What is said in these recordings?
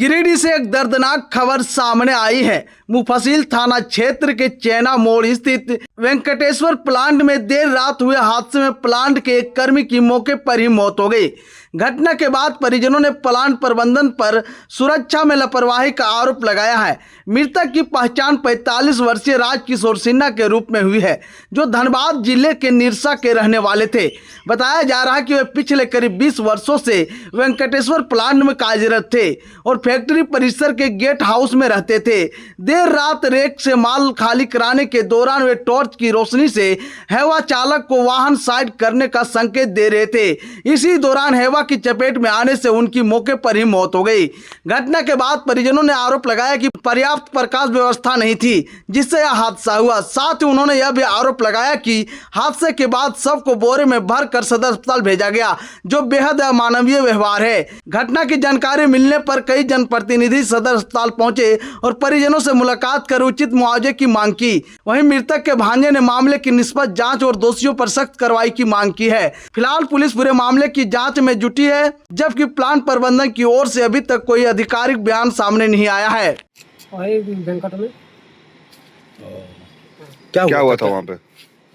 गिरिडीह से एक दर्दनाक खबर सामने आई है। मुफस्सिल थाना क्षेत्र के चैना मोड़ स्थित वेंकटेश्वर प्लांट में देर रात हुए हादसे में प्लांट के एक कर्मी की मौके पर ही मौत हो गई। घटना के बाद परिजनों ने प्लांट प्रबंधन पर सुरक्षा में लापरवाही का आरोप लगाया है। मृतक की पहचान 45 वर्षीय राजकिशोर सिन्हा के रूप में हुई है, जो धनबाद जिले के निरसा के रहने वाले थे। बताया जा रहा है कि वे पिछले करीब 20 वर्षों से वेंकटेश्वर प्लांट में कार्यरत थे और फैक्ट्री परिसर के गेट हाउस में रहते थे। देर रात रेक से माल खाली कराने के दौरान वे टॉर्च की रोशनी से हैवा चालक को वाहन साइड करने का संकेत दे रहे थे। इसी दौरान हैवा की चपेट में आने से उनकी मौके पर ही मौत हो गई। घटना के बाद परिजनों ने आरोप लगाया कि पर्याप्त प्रकाश व्यवस्था नहीं थी, जिससे यह हादसा हुआ। साथ ही उन्होंने यह भी आरोप लगाया कि हादसे के बाद शव को बोरे में भर कर सदर अस्पताल भेजा गया, जो बेहद अमानवीय व्यवहार है। घटना की जानकारी मिलने पर कई जनप्रतिनिधि सदर अस्पताल पहुंचे और परिजनों से मुलाकात कर उचित मुआवजे की मांग की। वहीं मृतक के भांजे ने मामले की निष्पक्ष जांच और दोषियों पर सख्त कार्रवाई की मांग की है। फिलहाल पुलिस पूरे मामले की जांच में जुटी है, जबकि प्लांट प्रबंधन की ओर से अभी तक कोई आधिकारिक बयान सामने नहीं आया है। वेंकट में क्या हुआ था वहाँ पे?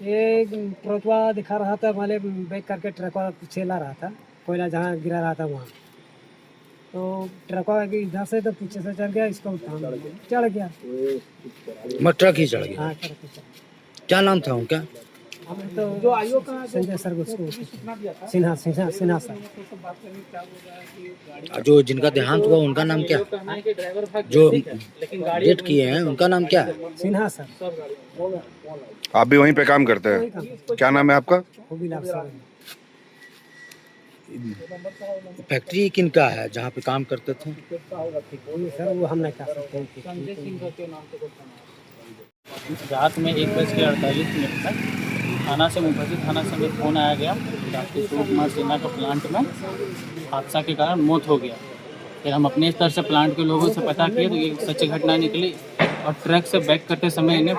ये ट्रकवा दिखा रहा था, वाले बैक करके ट्रकवा पीछे ला रहा था, कोयला जहाँ गिरा रहा था वहाँ। तो ट्रकवा इधर से तो पीछे से चढ़ गया, इसको चढ़ गया। ट्रक ही चढ़ गया। हाँ, ट्रक ही चढ़ गया। क्या नाम था उनका? तो जो आयो का संजय सर, उसको सिन्हा सर। जो जिनका देहांत हुआ उनका नाम क्या? जो डेट किए हैं उनका नाम क्या? सिन्हा सर। आप भी वहीं पे काम करते हैं? क्या नाम है आपका? फैक्ट्री किनका है जहाँ पे काम करते थे? सर वो हम नहीं कह सकते। रात में 1:48 तक थाना से मुफस्सिल थाना से हमें फ़ोन आया गया राजकिशोर कुमार सिन्हा का प्लांट में हादसा के कारण मौत हो गया। फिर हम अपने स्तर से प्लांट के लोगों से पता किए तो ये सच्ची घटना निकली और ट्रक से बैक करते समय इन्हें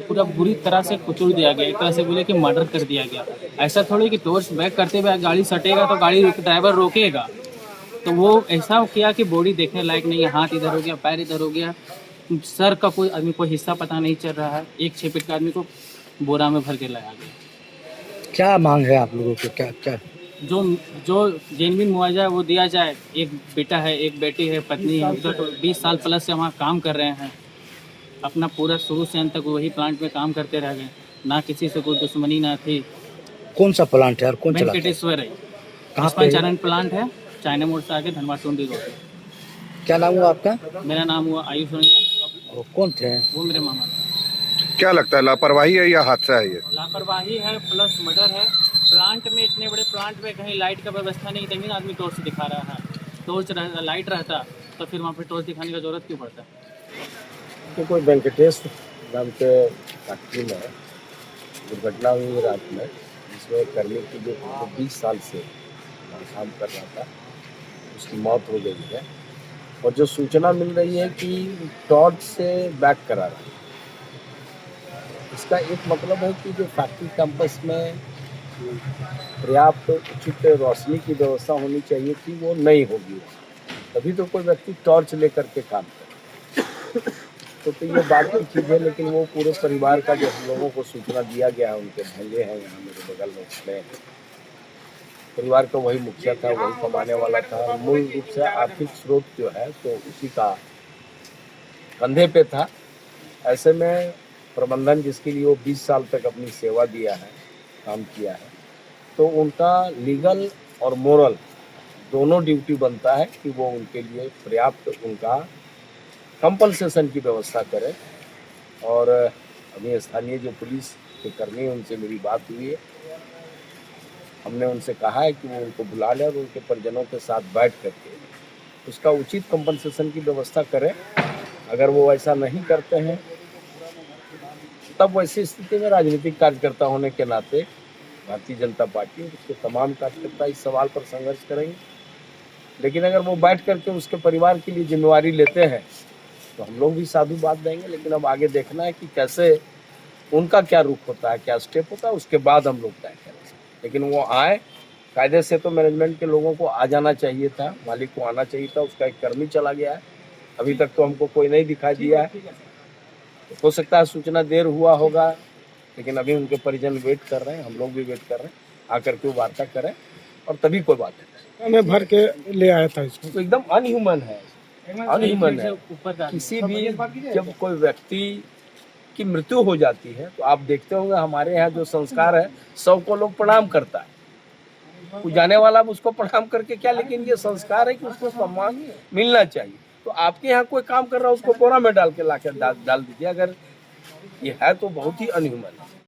पूरा बुरी तरह से कुचल दिया गया। एक तरह से बोले कि मर्डर कर दिया गया। ऐसा थोड़ी कि टॉर्च बैक करते हुए गाड़ी सटेगा तो गाड़ी ड्राइवर रोकेगा, तो वो ऐसा किया कि बॉडी देखने लायक नहीं है। हाथ इधर हो गया, पैर इधर हो गया, सर का कोई आदमी को हिस्सा पता नहीं चल रहा है। एक 6 फीट का आदमी को बोरा में भर के लाया गया। क्या मांग है आप लोगों को? क्या जो जेन्युइन मुआवजा है वो दिया जाए। एक बेटा है, एक बेटी है, पत्नी है, तो 20 साल प्लस से वहाँ काम कर रहे हैं। अपना पूरा शुरू से अंत तक वही प्लांट में काम करते रह गए, ना किसी से कोई दुश्मनी ना थी। कौन सा प्लांट है और कौन चलाता है? वेंकटेश्वर है, कहाँ पे? चरण प्लांट है, चाइना मोड़ से आगे धनबाद टोंडी रोड। क्या नाम हुआ आपका? मेरा नाम हुआ आयुष रंजन। और कौन थे? वो मेरे मामा थे। क्या लगता है, लापरवाही है या हादसा है? ये लापरवाही है प्लस मर्डर है। प्लांट में, इतने बड़े प्लांट में कहीं लाइट का व्यवस्था नहीं, तभी आदमी टॉर्च दिखा रहा है। टॉर्च लाइट रहता तो फिर वहाँ पे टॉर्च दिखाने की जरूरत क्यों पड़ता? तो कोई वेंकटेश्वर नाम के फैक्ट्री में दुर्घटना हुई रात में, जिसमें कर्मी की जो 20 साल से काम कर रहा था, उसकी मौत हो गई है। और जो सूचना मिल रही है कि टॉर्च से बैक करा रहा है, इसका एक मतलब है कि जो फैक्ट्री कैंपस में पर्याप्त उचित रोशनी की व्यवस्था होनी चाहिए कि वो नहीं होगी, तभी तो कोई व्यक्ति टॉर्च लेकर के काम करे। तो ये बात की चीज़ है, लेकिन वो पूरे परिवार का जो हम लोगों को सूचना दिया गया है, उनके भांजे हैं यहाँ मेरे बगल में, उसमें परिवार का वही मुखिया था, वही कमाने वाला था। मूल रूप से आर्थिक स्रोत जो है तो उसी का कंधे पे था। ऐसे में प्रबंधन, जिसके लिए वो 20 साल तक अपनी सेवा दिया है, काम किया है, तो उनका लीगल और मोरल दोनों ड्यूटी बनता है कि वो उनके लिए पर्याप्त उनका कंपनसेशन की व्यवस्था करें। और अभी स्थानीय जो पुलिस के कर्मी हैं, उनसे मेरी बात हुई है। हमने उनसे कहा है कि वो उनको बुला लें और उनके परिजनों के साथ बैठ करके उसका उचित कंपनसेशन की व्यवस्था करें। अगर वो ऐसा नहीं करते हैं, तब वैसी स्थिति में राजनीतिक कार्यकर्ता होने के नाते भारतीय जनता पार्टी और उसके तमाम कार्यकर्ता इस सवाल पर संघर्ष करेंगे। लेकिन अगर वो बैठ करके उसके परिवार के लिए जिम्मेवारी लेते हैं तो हम लोग भी साधुवाद देंगे। लेकिन अब आगे देखना है कि कैसे उनका क्या रुख होता है, क्या स्टेप होता है, उसके बाद हम लोग तय करें। लेकिन वो आए कायदे से तो मैनेजमेंट के लोगों को आ जाना चाहिए था, मालिक को आना चाहिए था। उसका एक कर्मी चला गया है, अभी तक तो हमको कोई नहीं दिखाई दिया है। हो सकता है सूचना देर हुआ होगा, लेकिन अभी उनके परिजन वेट कर रहे हैं, हम लोग भी वेट कर रहे हैं, आकर के वो वार्ता करें और तभी कोई बात है। मैं भर के ले आया था इसको। तो एकदम अनह्यूमन है, अनह्यूमन है। ऊपर का किसी भी जब कोई व्यक्ति की मृत्यु हो जाती है तो आप देखते होंगे हमारे यहाँ जो संस्कार है, 100 को लोग प्रणाम करता है, जाने वाला उसको प्रणाम करके क्या, लेकिन ये संस्कार है कि उसको सम्मान मिलना चाहिए। तो आपके यहाँ कोई काम कर रहा है, उसको कोरा में डाल के लाकर डाल दीजिए। अगर ये है तो बहुत ही अनह्यूमन है।